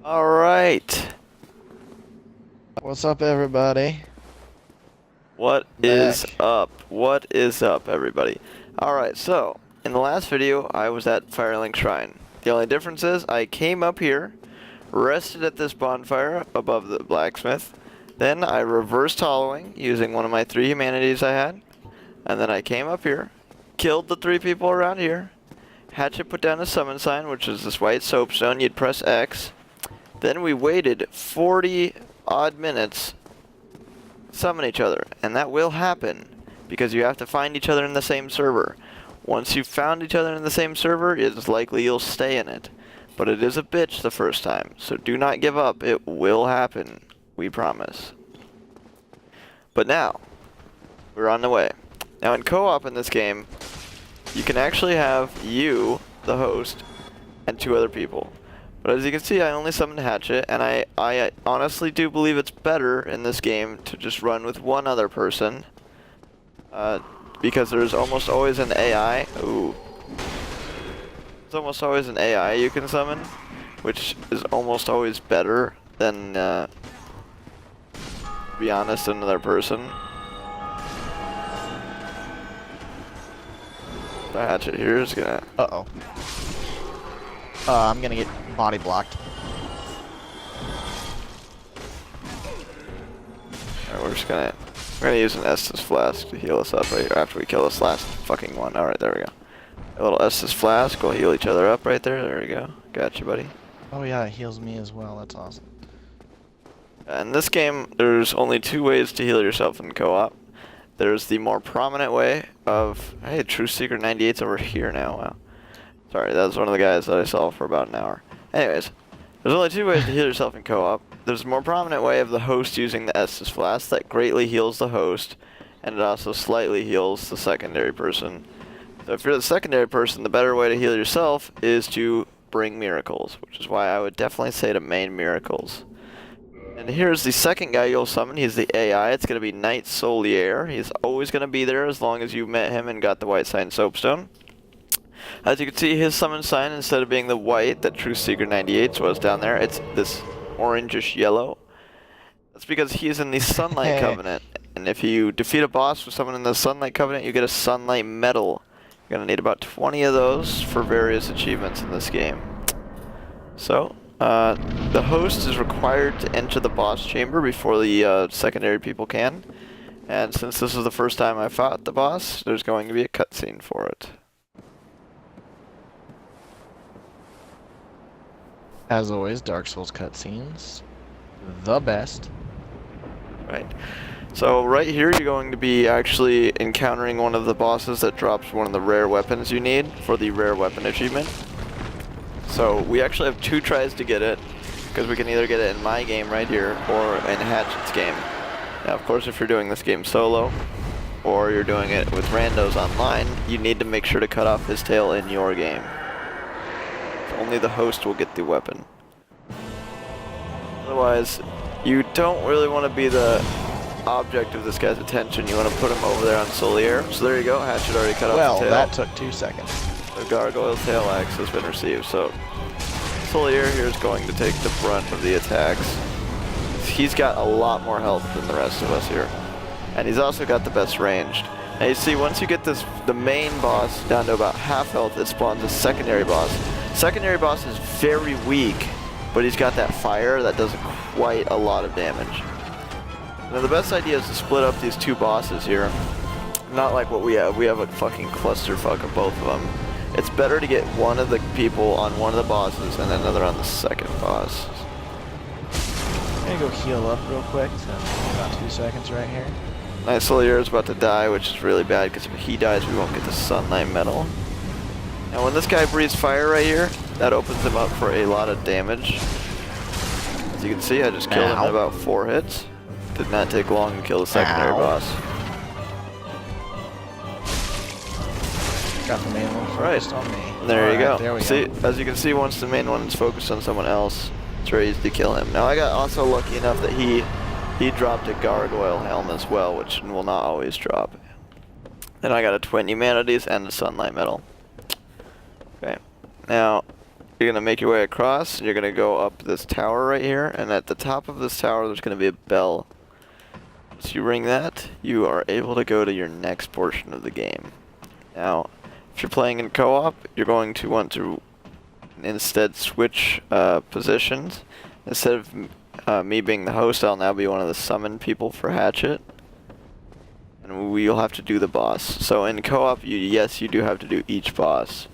All right. What's up, everybody? What is Back. up? What is up, everybody? All right. So, in the last video, I was at Firelink Shrine. The only difference is I came up here, rested at this bonfire above the blacksmith. Then I reversed hollowing using one of my 3 humanities I had. And then I came up here, killed the 3 people around here. Hatchet put down a summon sign, which is this white soapstone. You'd press X. Then we waited 40 odd minutes to summon each other, and that will happen because you have to find each other in the same server. Once you've found each other in the same server, it's likely you'll stay in it. But it is a bitch the first time, so do not give up. It will happen, we promise. But now, we're on the way. Now in co-op in this game, you can actually have you, the host, and 2 other people. But as you can see, I only summoned Hatchet, and I honestly do believe it's better in this game to just run with 1 other person. Because there's almost always an AI. Ooh. There's almost always an AI you can summon, which is almost always better than, to be honest, another person. The Hatchet here is gonna... Uh-oh. I'm gonna get body blocked. Alright, we're gonna use an Estus Flask to heal us up right here after we kill this last fucking one. Alright, there we go. A little Estus Flask, we'll heal each other up right there. There we go. Got you, buddy. Oh yeah, it heals me as well. That's awesome. In this game, there's only 2 ways to heal yourself in co-op. There's the more prominent way of... Hey, True Seeker 98's over here now. Wow. Sorry, that was one of the guys that I saw for about an hour. Anyways, there's only 2 ways to heal yourself in co-op. There's a more prominent way of the host using the Estus Flask that greatly heals the host, and it also slightly heals the secondary person. So if you're the secondary person, the better way to heal yourself is to bring miracles, which is why I would definitely say to main miracles. And here's the second guy you'll summon. He's the AI. It's going to be Knight Solier. He's always going to be there as long as you met him and got the white sign soapstone. As you can see, his summon sign, instead of being the white that True Seeker 98's was down there, it's this orangish yellow. That's because he's in the Sunlight Covenant. And if you defeat a boss with someone in the Sunlight Covenant, you get a Sunlight Medal. You're going to need about 20 of those for various achievements in this game. So... the host is required to enter the boss chamber before the secondary people can. And since this is the first time I fought the boss, there's going to be a cutscene for it. As always, Dark Souls cutscenes. The best. Right. So right here you're going to be actually encountering one of the bosses that drops one of the rare weapons you need for the rare weapon achievement. So we actually have 2 tries to get it, because we can either get it in my game right here, or in Hatchet's game. Now of course if you're doing this game solo, or you're doing it with randos online, you need to make sure to cut off his tail in your game. So only the host will get the weapon. Otherwise, you don't really want to be the object of this guy's attention. You want to put him over there on Solier. So there you go, Hatchet already cut off the tail. Well, that took 2 seconds. The Gargoyles tail axe has been received, so Solier here is going to take the brunt of the attacks. He's got a lot more health than the rest of us here. And he's also got the best ranged. Now you see, once you get the main boss down to about half health, it spawns a secondary boss. Secondary boss is very weak, but he's got that fire that does quite a lot of damage. Now the best idea is to split up these 2 bosses here. Not like what we have. We have a fucking clusterfuck of both of them. It's better to get one of the people on one of the bosses and another on the second boss. I'm gonna go heal up real quick, so about 2 seconds right here. Knight Solier is about to die, which is really bad because if he dies, we won't get the Sunlight Medal. Now, when this guy breathes fire right here, that opens him up for a lot of damage. As you can see, I just killed him in about 4 hits. Did not take long to kill the secondary boss. Got the main one focused on me. There you go. There we see, go. as you can see, once the main one is focused on someone else, it's very easy to kill him. Now, I got also lucky enough that he dropped a Gargoyle helm as well, which will not always drop. Then I got a Twin Humanities and a Sunlight Medal. Okay. Now, you're gonna make your way across, and you're gonna go up this tower right here, and at the top of this tower there's gonna be a bell. Once you ring that, you are able to go to your next portion of the game. Now, if you're playing in co-op, you're going to want to instead switch positions. Instead of me being the host, I'll now be one of the summon people for Hatchet. And we'll have to do the boss. So in co-op, yes, you do have to do each boss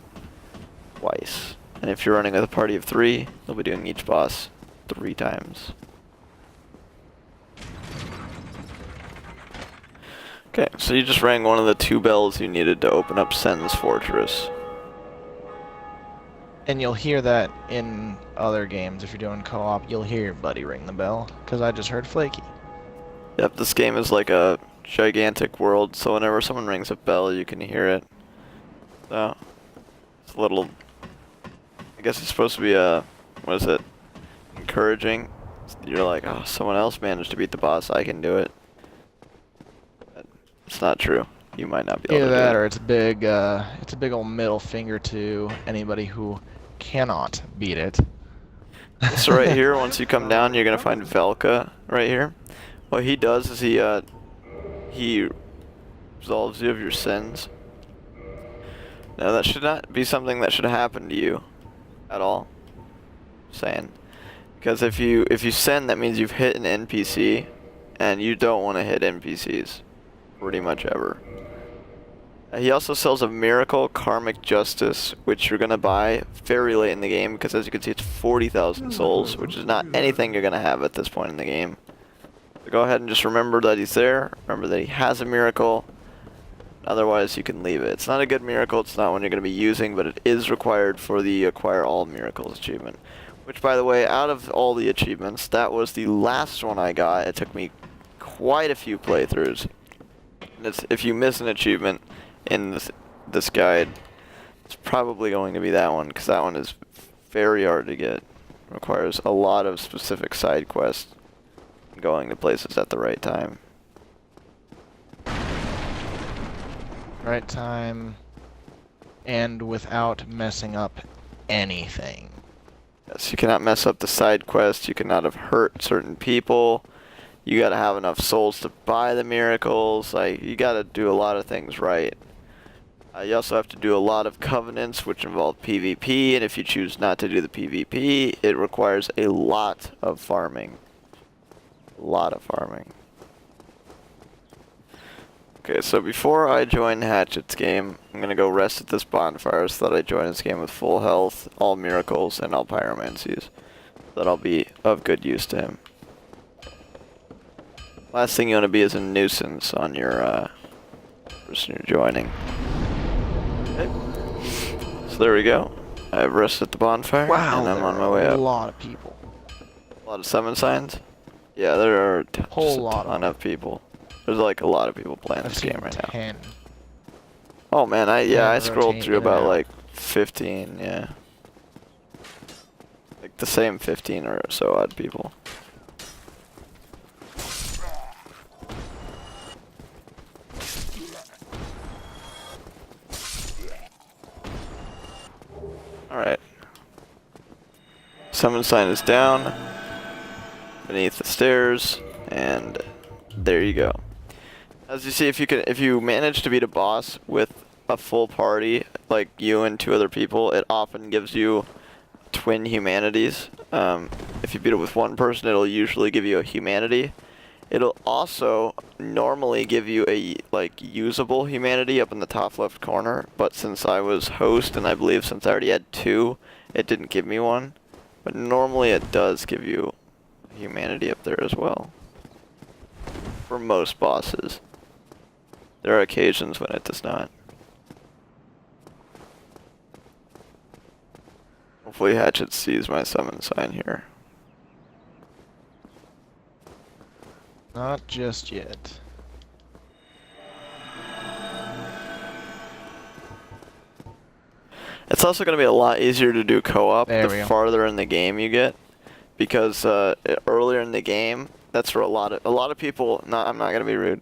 twice. And if you're running with a party of 3, you'll be doing each boss 3 times. Okay, so you just rang one of the 2 bells you needed to open up Sen's Fortress. And you'll hear that in other games. If you're doing co-op, you'll hear your buddy ring the bell, because I just heard Flaky. Yep, this game is like a gigantic world, so whenever someone rings a bell, you can hear it. So, it's a little... I guess it's supposed to be what is it? Encouraging. You're like, oh, someone else managed to beat the boss, I can do it. But it's not true. You might not be able Either to do that, it. or it's a big old middle finger to anybody who cannot beat it. So right here, once you come down, you're gonna find Velka right here. What he does is he absolves you of your sins. Now that should not be something that should happen to you at all. Saying, because if you sin, that means you've hit an NPC, and you don't want to hit NPCs, pretty much ever. He also sells a Miracle Karmic Justice, which you're gonna buy very late in the game, because as you can see, it's 40,000 souls, which is not anything you're gonna have at this point in the game. So go ahead and just remember that he's there. Remember that he has a miracle. Otherwise, you can leave it. It's not a good miracle. It's not one you're going to be using, but it is required for the Acquire All Miracles achievement. Which, by the way, out of all the achievements, that was the last one I got. It took me quite a few playthroughs. And if you miss an achievement in this guide, it's probably going to be that one, because that one is very hard to get. It requires a lot of specific side quests and going to places at the right time. Right time, and without messing up anything. Yes, you cannot mess up the side quests, you cannot have hurt certain people, you gotta have enough souls to buy the miracles, like, you gotta do a lot of things right. You also have to do a lot of covenants, which involve PvP, and if you choose not to do the PvP, it requires a lot of farming. A lot of farming. Okay, so before I join Hatchet's game, I'm gonna go rest at this bonfire so that I join this game with full health, all miracles, and all pyromancies. That'll be of good use to him. Last thing you want to be is a nuisance on your person you're joining. Okay. So there we go. I've rested at the bonfire, Wow, and I'm there on my are way a up. lot of people. A lot of summon signs? Yeah, there are Whole just lot a ton of people. There's like a lot of people playing I've this seen game right now. 10. Oh man, I scrolled rotating through in and about out. like 15, yeah. Like the same 15 or so odd people. Alright. Summon sign is down beneath the stairs, and there you go. As you see, if you manage to beat a boss with a full party, like you and 2 other people, it often gives you twin humanities. If you beat it with 1 person, it'll usually give you a humanity. It'll also normally give you a usable humanity up in the top left corner, but since I was host and I believe since I already had 2, it didn't give me one. But normally it does give you humanity up there as well. For most bosses. There are occasions when it does not. Hopefully Hatchet sees my summon sign here. Not just yet. It's also going to be a lot easier to do co-op There we the go. farther in the game you get, because earlier in the game, that's where a lot of people. I'm not going to be rude,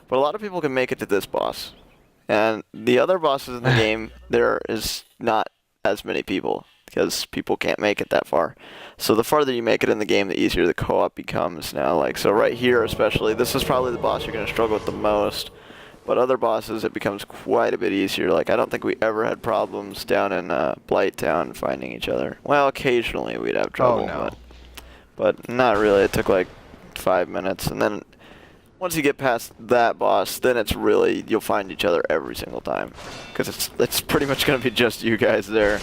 but a lot of people can make it to this boss, and the other bosses in the game there is not as many people because people can't make it that far. So the farther you make it in the game, the easier the co-op becomes now. Like, so right here especially, this is probably the boss you're going to struggle with the most. But other bosses, it becomes quite a bit easier. Like, I don't think we ever had problems down in Blight Town finding each other. Well, occasionally we'd have trouble, but not really. It took like 5 minutes, and then once you get past that boss, then it's really, you'll find each other every single time, because it's pretty much going to be just you guys there.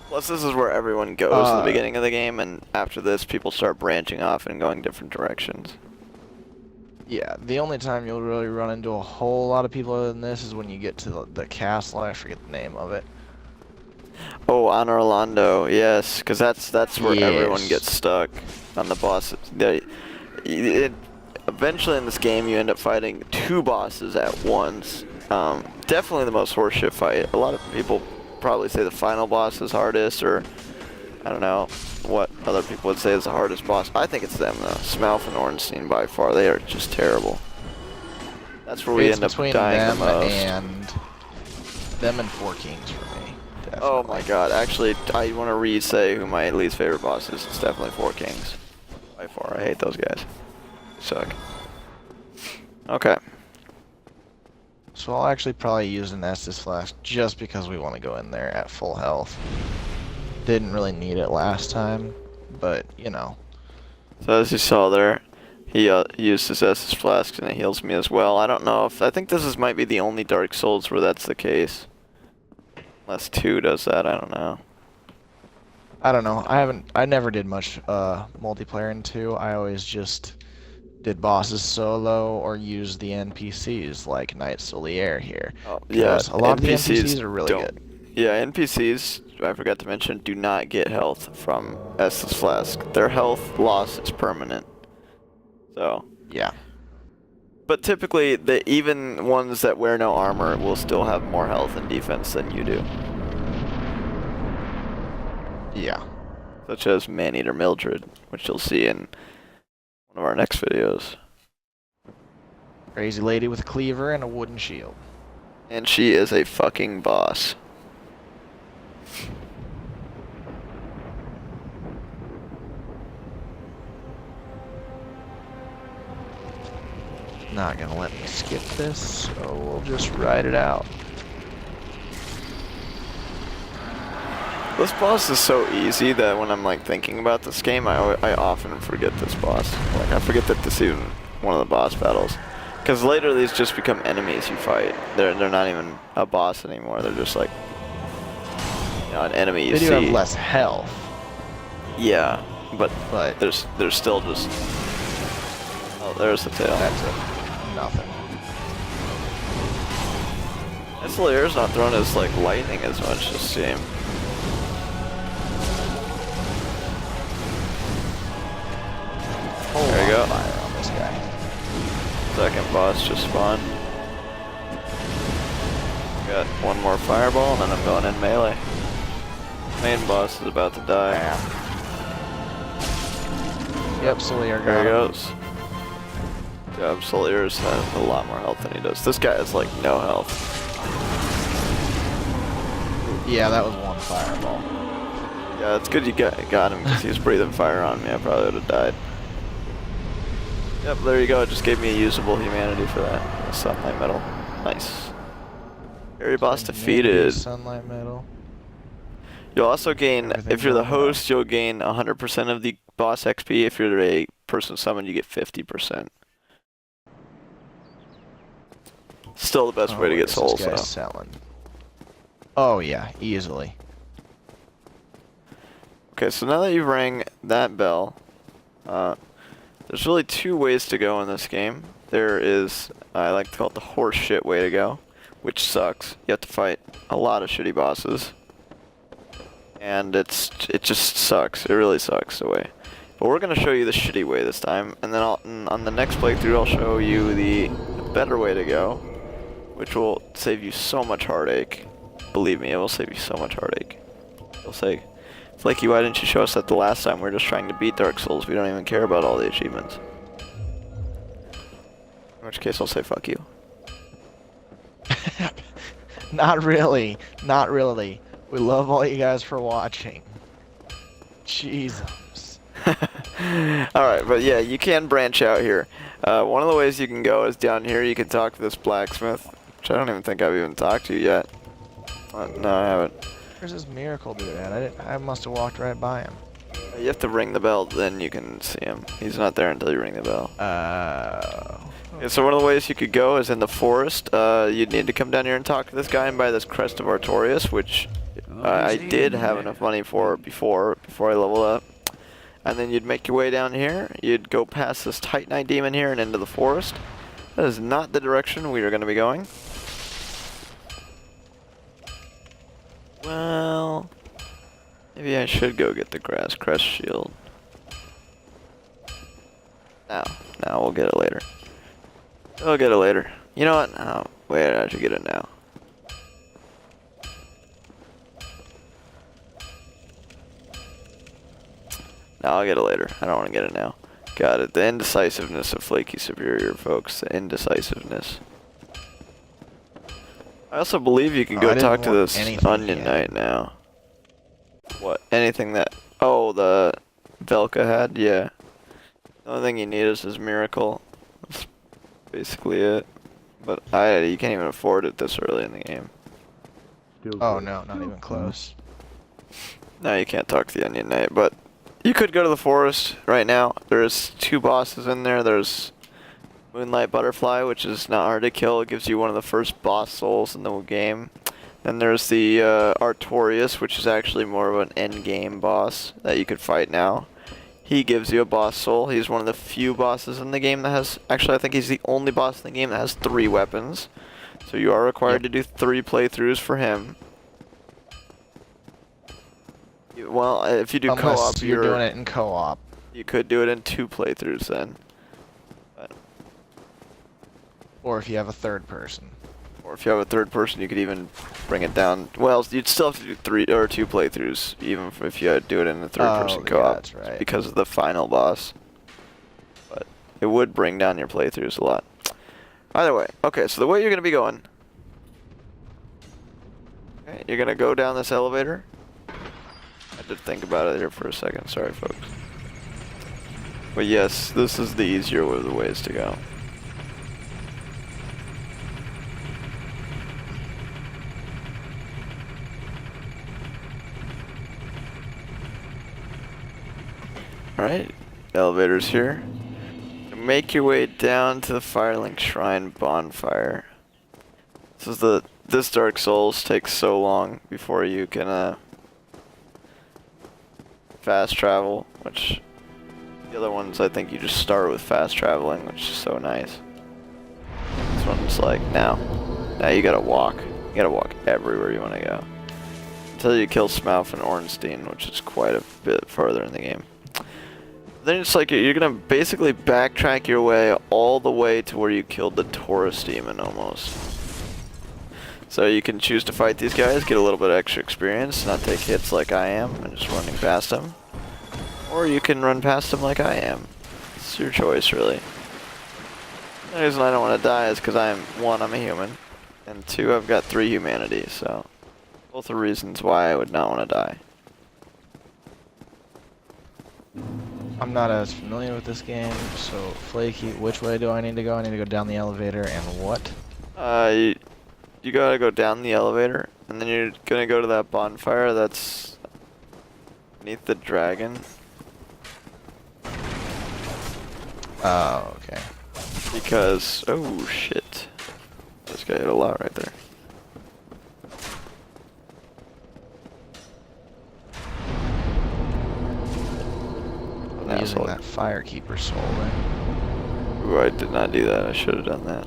Plus, this is where everyone goes at the beginning of the game, and after this, people start branching off and going different directions. Yeah, the only time you'll really run into a whole lot of people other than this is when you get to the castle. I forget the name of it. Oh, on Orlando, yes, because that's where everyone gets stuck on the bosses. Eventually in this game, you end up fighting 2 bosses at once. Definitely the most horseshit fight. A lot of people probably say the final boss is hardest, or I don't know what other people would say is the hardest boss. I think it's them though. Smalf and Ornstein by far. They are just terrible. That's where we end up dying the most. Them and Four Kings for me. Definitely. Oh my god, actually, I want to re-say who my least favorite boss is. It's definitely Four Kings. By far, I hate those guys. Suck. Okay. So I'll actually probably use an Estus Flask just because we want to go in there at full health. Didn't really need it last time, but, you know. So as you saw there, he used his Estus Flask and it heals me as well. I don't know if... I think this might be the only Dark Souls where that's the case. Unless 2 does that, I don't know. I don't know. I never did much multiplayer in 2. I always just did bosses solo or used the NPCs like Knights of the Air here. Oh, yeah, a lot of the NPCs are really good. Yeah, NPCs, I forgot to mention, do not get health from Estus Flask. Their health loss is permanent. So. Yeah. But typically, even ones that wear no armor will still have more health and defense than you do. Yeah. Such as Maneater Mildred, which you'll see in one of our next videos. Crazy lady with a cleaver and a wooden shield. And she is a fucking boss. Not gonna let me skip this, so we'll just ride it out. This boss is so easy that when I'm like thinking about this game, I often forget this boss. Like I forget that this is even one of the boss battles. Because later these just become enemies you fight. They're not even a boss anymore. They're just like, you know, an enemy you see. They do have less health. Yeah, but there's still just... Oh, there's the tail. That's it. Nothing. This Lear's not throwing his like lightning as much this game. There you go. Fire on this guy. Second boss just spawned. Got one more fireball and then I'm going in melee. Main boss is about to die. Yep, Solier got There he him. goes. Yeah, Solier's has a lot more health than he does. This guy has like no health. Yeah, that was one fireball. Yeah, it's good you got him because he was breathing fire on me. I probably would have died. Yep, there you go. It just gave me a usable humanity for that. Sunlight Metal. Nice. Area boss defeated. Sunlight Metal. You'll also gain, if you're the host, you'll gain 100% of the boss XP. If you're a person summoned, you get 50%. Still the best way to get souls, though. Selling. Oh yeah, easily. Okay, so now that you've rang that bell, there's really 2 ways to go in this game. There is, I like to call it the horse shit way to go, which sucks. You have to fight a lot of shitty bosses. And it just sucks. It really sucks the way. But we're going to show you the shitty way this time, and then on the next playthrough I'll show you the better way to go, which will save you so much heartache. Believe me, it will save you so much heartache. You'll say, Flaky, why didn't you show us that the last time? We were just trying to beat Dark Souls. We don't even care about all the achievements. In which case I'll say fuck you. Not really. Not really. We love all you guys for watching. Jesus. Alright, but yeah, you can branch out here. One of the ways you can go is down here. You can talk to this blacksmith, which I don't even think I've even talked to yet. No, I haven't. Where's this miracle dude at? I must have walked right by him. You have to ring the bell, then you can see him. He's not there until you ring the bell. Yeah, so one of the ways you could go is in the forest. You'd need to come down here and talk to this guy and buy this Crest of Artorias, which I did have enough money for before I leveled up. And then you'd make your way down here. You'd go past this Titanite demon here and into the forest. That is not the direction we are going to be going. Well, maybe I should go get the grass crest shield. No, we'll get it later. We'll get it later. You know what? Oh, wait, I should get it now. No, I'll get it later. I don't want to get it now. Got it. The indecisiveness of Flaky Superior, folks. The indecisiveness. I also believe you can go talk to this Onion Knight now. What? Anything that... Oh, the Velka had? Yeah. The only thing you need is his miracle. That's basically it. But you can't even afford it this early in the game. Oh no, not even close. No, you can't talk to the Onion Knight, but you could go to the forest right now. There's 2 bosses in there. There's Moonlight Butterfly, which is not hard to kill. It gives you one of the first boss souls in the game. Then there's the Artorias, which is actually more of an end-game boss that you could fight now. He gives you a boss soul. He's one of the few bosses in the game that has... Actually, I think he's the only boss in the game that has 3 weapons. So you are required to do 3 playthroughs for him. Well, if you do co-op, you're doing it in co-op. You could do it in 2 playthroughs then. But or if you have a third person. Or if you have a third person, you could even bring it down. Well, you'd still have to do 3 or 2 playthroughs, even if you do it in a third-person co-op. Yeah, that's right. Because of the final boss. But it would bring down your playthroughs a lot. Either way, okay. So the way you're gonna be going. Okay, you're gonna go down this elevator. I had to think about it here for a second. Sorry, folks. But yes, this is the easier of the ways to go. Alright, elevator's here. Make your way down to the Firelink Shrine bonfire. This Dark Souls takes so long before you can fast travel, which the other ones I think you just start with fast traveling, which is so nice. This one's like now you gotta walk. You gotta walk everywhere you wanna go. Until you kill Smaug and Ornstein, which is quite a bit further in the game. Then it's like you're gonna basically backtrack your way all the way to where you killed the Taurus demon almost. So you can choose to fight these guys, get a little bit of extra experience, not take hits like I am, and just running past them. Or you can run past them like I am. It's your choice, really. The reason I don't want to die is because one, I'm a human, and 2, I've got 3 humanity, so both are reasons why I would not want to die. I'm not as familiar with this game, so Flaky, which way do I need to go? I need to go down the elevator and what? You gotta go down the elevator, and then you're gonna go to that bonfire that's beneath the dragon. Oh, okay. Because, oh shit. This guy hit a lot right there. I'm using that Firekeeper soul then. Ooh, I did not do that. I should have done that.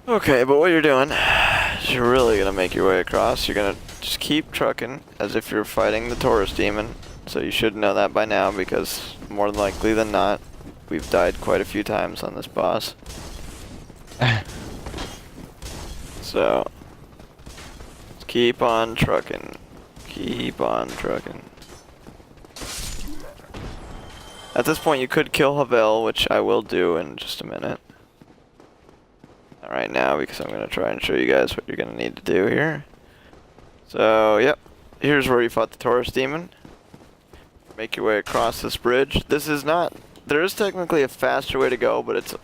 Okay, but what you're doing is you're really gonna make your way across. You're gonna just keep trucking as if you're fighting the Taurus demon. So you should know that by now, because more than likely than not, we've died quite a few times on this boss. So just keep on trucking. Keep on trucking. At this point, you could kill Havel, which I will do in just a minute. right now because I'm going to try and show you guys what you're going to need to do here. So, yep. Here's where you fought the Taurus Demon. Make your way across this bridge. This is not... There is technically a faster way to go, but it's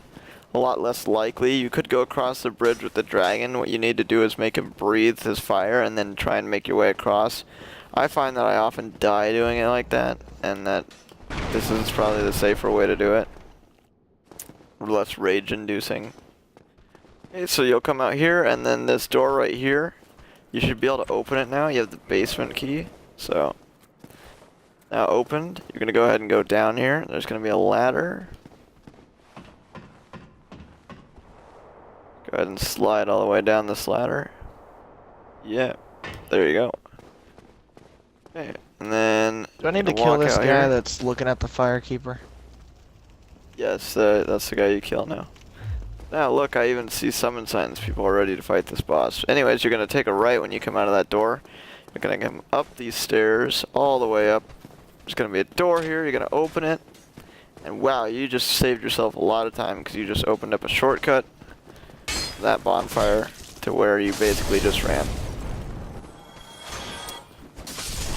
a lot less likely. You could go across the bridge with the dragon. What you need to do is make him breathe his fire and then try and make your way across. I find that I often die doing it like that, and that this is probably the safer way to do it. Less rage-inducing. Okay, so you'll come out here, and then this door right here, you should be able to open it now. You have the basement key, so now opened. You're gonna go ahead and go down here. There's gonna be a ladder. Go ahead and slide all the way down this ladder. Yeah, there you go. Okay, and then Do I need to kill this guy that's looking at the firekeeper? Yes, that's the guy you kill now. Now look, I even see summon signs. People are ready to fight this boss. Anyways, you're gonna take a right when you come out of that door. You're gonna come up these stairs all the way up. There's gonna be a door here. You're gonna open it, and wow, you just saved yourself a lot of time because you just opened up a shortcut to that bonfire to where you basically just ran.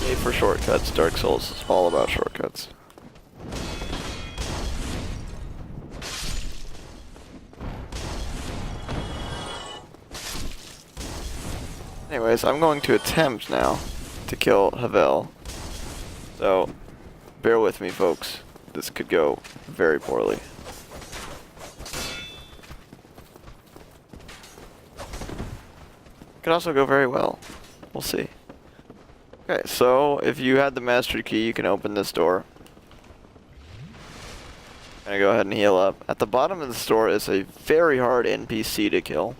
Yay for shortcuts. Dark Souls is all about shortcuts. Anyways, I'm going to attempt now to kill Havel. So, bear with me, folks. This could go very poorly. Could also go very well. We'll see. Okay, so if you had the master key, you can open this door. I'm gonna go ahead and heal up. At the bottom of the store is a very hard NPC to kill.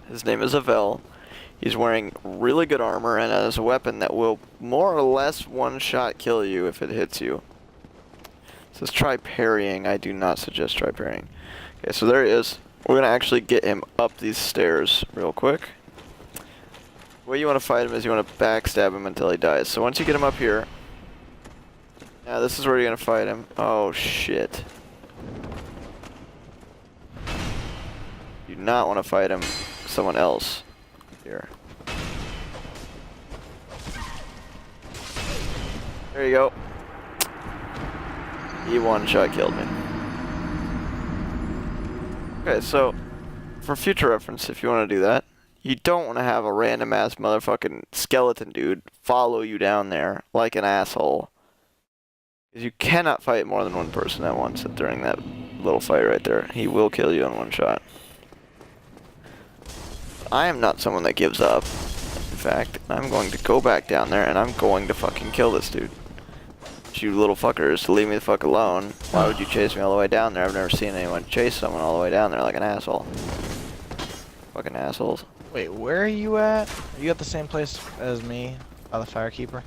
His name is Havel. He's wearing really good armor and has a weapon that will more or less one-shot kill you if it hits you. It says try parrying. I do not suggest try parrying. Okay, so there he is. We're going to actually get him up these stairs real quick. The way you want to fight him is you want to backstab him until he dies. So once you get him up here, now this is where you're going to fight him. Oh, shit. You do not want to fight him with someone else. Here. There you go. He one-shot killed me. Okay, so for future reference, if you want to do that, you don't want to have a random ass motherfucking skeleton dude follow you down there like an asshole. Because you cannot fight more than one person at once during that little fight right there. He will kill you in one shot. I am not someone that gives up. In fact, I'm going to go back down there and I'm going to fucking kill this dude. You little fuckers, leave me the fuck alone. Why would you chase me all the way down there? I've never seen anyone chase someone all the way down there like an asshole. Fucking assholes. Wait, where are you at? Are you at the same place as me, by the firekeeper?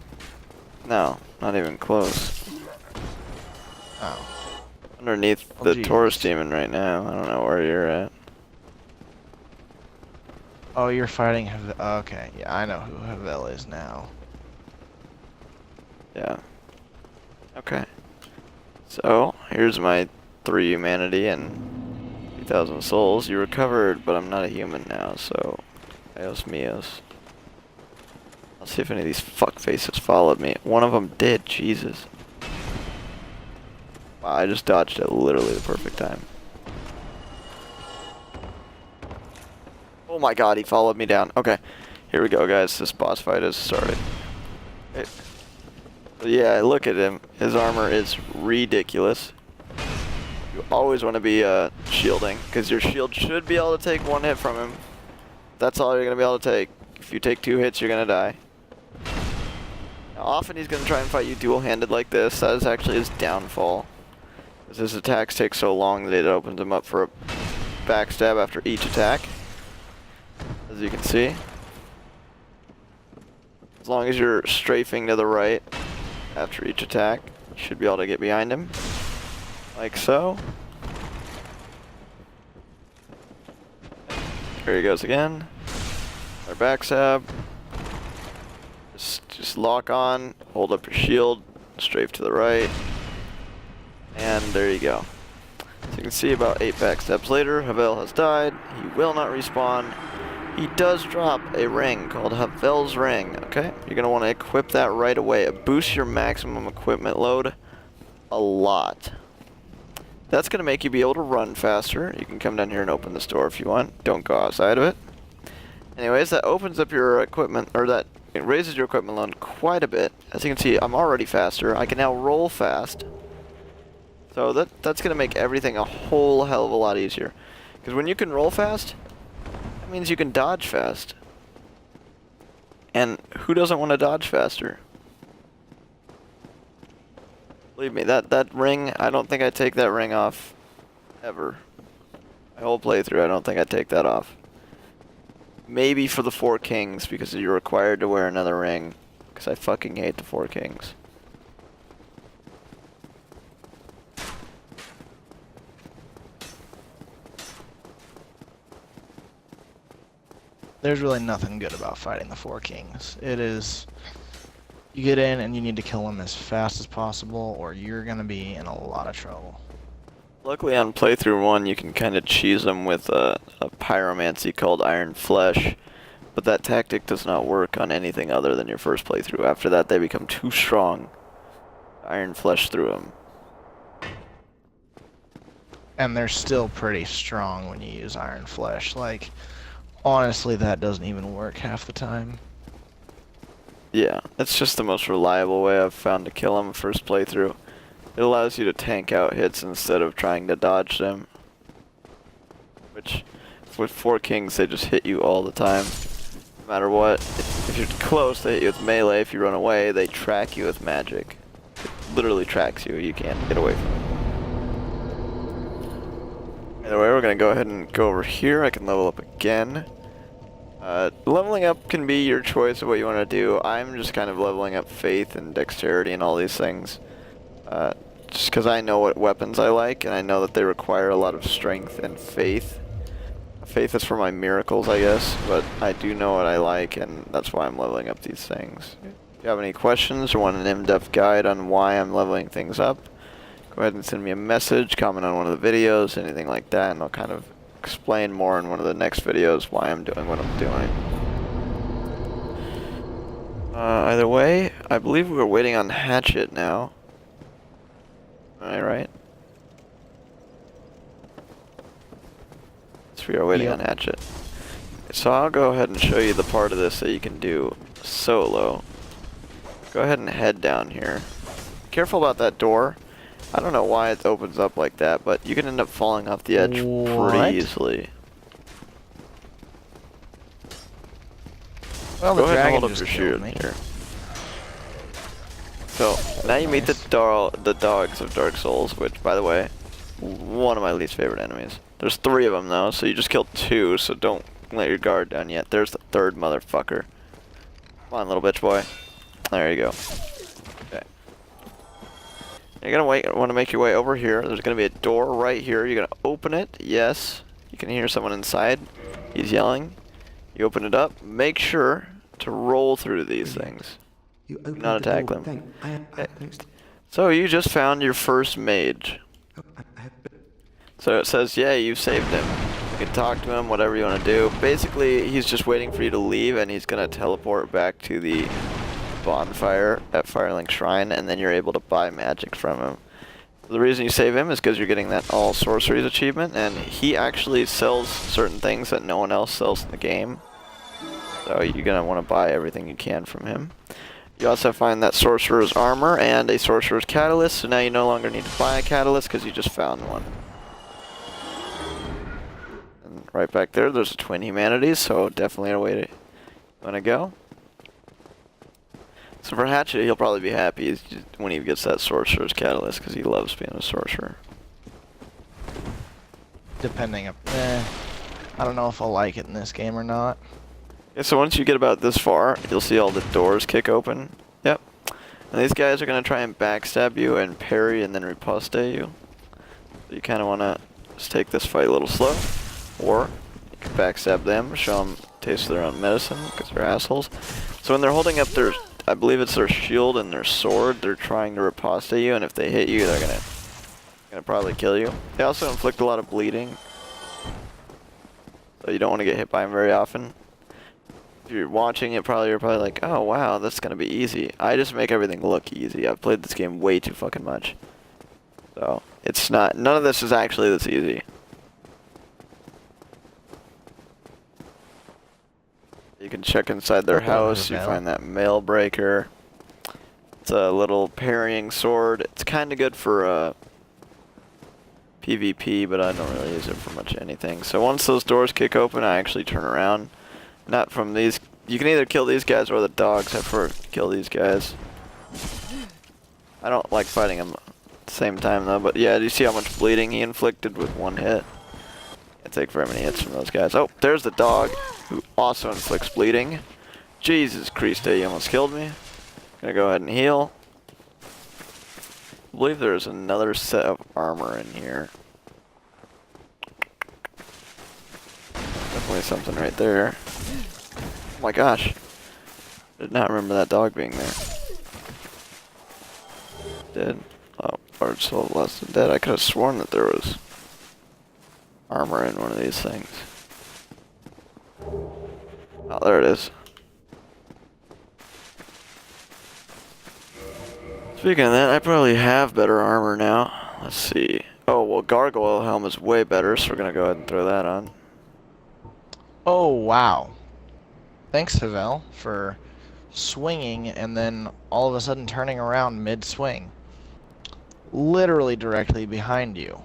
No, not even close. Oh. Underneath the Taurus Demon right now. I don't know where you're at. Oh, you're fighting Havel. Okay, yeah, I know who Havel is now. Yeah. Okay. So, here's my 3 humanity and 2,000 souls. You recovered, but I'm not a human now, so... Adios mios. I'll see if any of these fuckfaces followed me. One of them did, Jesus. Wow, I just dodged at literally the perfect time. Oh my god, he followed me down. Okay, here we go, guys. This boss fight has started. Yeah, look at him. His armor is ridiculous. You always want to be shielding, because your shield should be able to take 1 hit from him. That's all you're going to be able to take. If you take 2 hits, you're going to die. Now, often he's going to try and fight you dual-handed like this. That is actually his downfall. Because his attacks take so long that it opens him up for a backstab after each attack. As you can see. As long as you're strafing to the right after each attack, you should be able to get behind him. Like so. There he goes again. Our backstab. Just lock on, hold up your shield, strafe to the right. And there you go. So you can see about 8 backsteps later, Havel has died. He will not respawn. He does drop a ring called Havel's Ring, okay? You're going to want to equip that right away. It boosts your maximum equipment load a lot. That's going to make you be able to run faster. You can come down here and open this door if you want. Don't go outside of it. Anyways, that opens up your equipment, or that it raises your equipment load quite a bit. As you can see, I'm already faster. I can now roll fast. So that's going to make everything a whole hell of a lot easier. Because when you can roll fast, that means you can dodge fast. And who doesn't want to dodge faster? Believe me, that ring, I don't think I'd take that ring off ever. My whole playthrough, I don't think I'd take that off. Maybe for the Four Kings, because you're required to wear another ring. Because I fucking hate the Four Kings. There's really nothing good about fighting the Four Kings. It is, you get in and you need to kill them as fast as possible, or you're gonna be in a lot of trouble. Luckily on playthrough 1 you can kind of cheese them with a pyromancy called Iron Flesh, but that tactic does not work on anything other than your first playthrough. After that they become too strong. Iron Flesh through them. And they're still pretty strong when you use Iron Flesh. Like, honestly, that doesn't even work half the time. Yeah, it's just the most reliable way I've found to kill them first playthrough. It allows you to tank out hits instead of trying to dodge them. Which, with Four Kings, they just hit you all the time. No matter what. If you're close, they hit you with melee. If you run away, they track you with magic. It literally tracks you. You can't get away from it. Either way, we're going to go ahead and go over here. I can level up again. Leveling up can be your choice of what you want to do. I'm just kind of leveling up faith and dexterity and all these things. Just because I know what weapons I like, and I know that they require a lot of strength and faith. Faith is for my miracles, I guess, but I do know what I like, and that's why I'm leveling up these things. If you have any questions or want an in-depth guide on why I'm leveling things up, go ahead and send me a message, comment on one of the videos, anything like that, and I'll kind of explain more in one of the next videos why I'm doing what I'm doing. Either way, I believe we're waiting on Hatchet now. Am I right? Yes, we are waiting on Hatchet. So I'll go ahead and show you the part of this that you can do solo. Go ahead and head down here. Careful about that door. I don't know why it opens up like that, but you can end up falling off the edge pretty easily. Well, go ahead and hold up your shield here. So, now you meet the dogs of Dark Souls, which, by the way, one of my least favorite enemies. There's 3 of them, though, so you just killed 2, so don't let your guard down yet. There's the 3rd motherfucker. Come on, little bitch boy. There you go. Okay. You're gonna want to make your way over here. There's gonna be a door right here. You're gonna open it. Yes. You can hear someone inside. He's yelling. You open it up. Make sure to roll through these things. You Do not attack them. Okay. So you just found your first mage. So it says, yeah, you saved him. You can talk to him, whatever you want to do. Basically, he's just waiting for you to leave, and he's going to teleport back to the bonfire at Firelink Shrine, and then you're able to buy magic from him. The reason you save him is because you're getting that all sorceries achievement, and he actually sells certain things that no one else sells in the game. So you're going to want to buy everything you can from him. You also find that sorcerer's armor and a sorcerer's catalyst, so now you no longer need to buy a catalyst because you just found one. And right back there, there's a Twin Humanities, so definitely a way to want to go. So for Hatchet, he'll probably be happy when he gets that sorcerer's catalyst because he loves being a sorcerer. Depending up, I don't know if I'll like it in this game or not. Yeah, so once you get about this far, you'll see all the doors kick open. Yep. And these guys are going to try and backstab you and parry and then riposte you. So you kind of want to just take this fight a little slow. Or you can backstab them, show them taste their own medicine because they're assholes. So when they're holding up their, I believe it's their shield and their sword, they're trying to riposte you, and if they hit you, they're going Gonna probably kill you. They also inflict a lot of bleeding. So you don't want to get hit by them very often. If you're watching it, you're probably like, oh wow, that's gonna be easy. I just make everything look easy. I've played this game way too fucking much. So, it's not, none of this is actually this easy. You can check inside their house, you find that mail breaker. It's a little parrying sword. It's kinda good for, PvP, but I don't really use it for much anything. So once those doors kick open, I actually turn around. Not from these. You can either kill these guys or the dogs. I prefer to kill these guys. I don't like fighting them at the same time though. But yeah, do you see how much bleeding he inflicted with one hit? Can't take very many hits from those guys. Oh, there's the dog, who also inflicts bleeding. Jesus Christ, you almost killed me. Gonna go ahead and heal. I believe there's another set of armor in here. Definitely something right there. Oh my gosh. Did not remember that dog being there. Dead. Oh, or so less than dead. I could have sworn that there was armor in one of these things. Oh, there it is. Speaking of that, I probably have better armor now. Let's see. Oh, well, Gargoyle helm is way better, so we're gonna go ahead and throw that on. Oh, wow. Thanks, Havel, for swinging and then all of a sudden turning around mid-swing. Literally directly behind you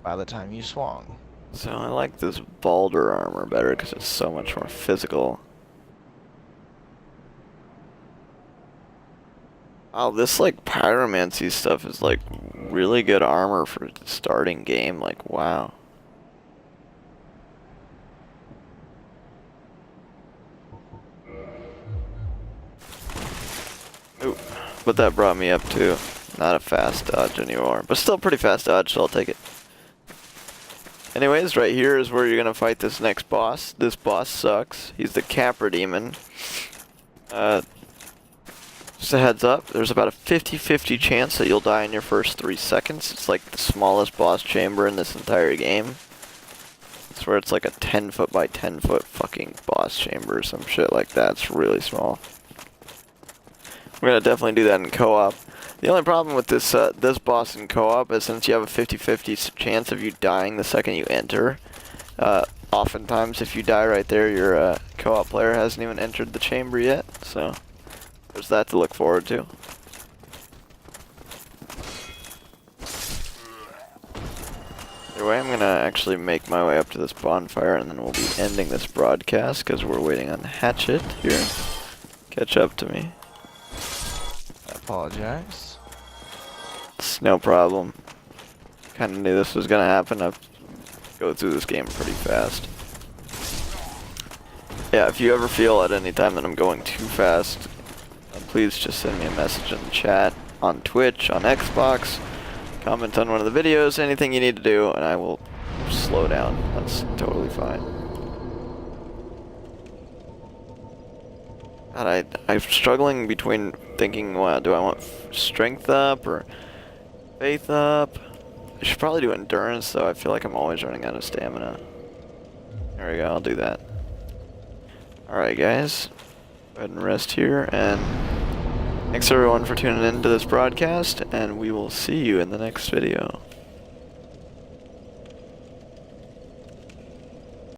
by the time you swung. So I like this Balder armor better because it's so much more physical. Wow, this like pyromancy stuff is like really good armor for the starting game, like wow. Ooh, but that brought me up too. Not a fast dodge anymore, but still pretty fast dodge, so I'll take it. Anyways, right here is where you're gonna fight this next boss. This boss sucks. He's the Capra Demon. Just a heads up, there's about a 50-50 chance that you'll die in your first 3 seconds. It's like the smallest boss chamber in this entire game. I swear it's like a 10-foot by 10-foot fucking boss chamber or some shit like that. It's really small. We're gonna definitely do that in co-op. The only problem with this this boss in co-op is since you have a 50-50 chance of you dying the second you enter, oftentimes if you die right there, your co-op player hasn't even entered the chamber yet, so there's that to look forward to. Either way, I'm gonna actually make my way up to this bonfire and then we'll be ending this broadcast because we're waiting on Hatchet here. Catch up to me. I apologize. It's no problem. Kinda knew this was gonna happen. I've go through this game pretty fast. Yeah, if you ever feel at any time that I'm going too fast, please just send me a message in the chat, on Twitch, on Xbox, comment on one of the videos, anything you need to do, and I will slow down. That's totally fine. God, I'm struggling between thinking, wow, do I want strength up or faith up? I should probably do endurance, though. I feel like I'm always running out of stamina. There we go, I'll do that. Alright, guys. Go ahead and rest here, and thanks everyone for tuning in to this broadcast, and we will see you in the next video.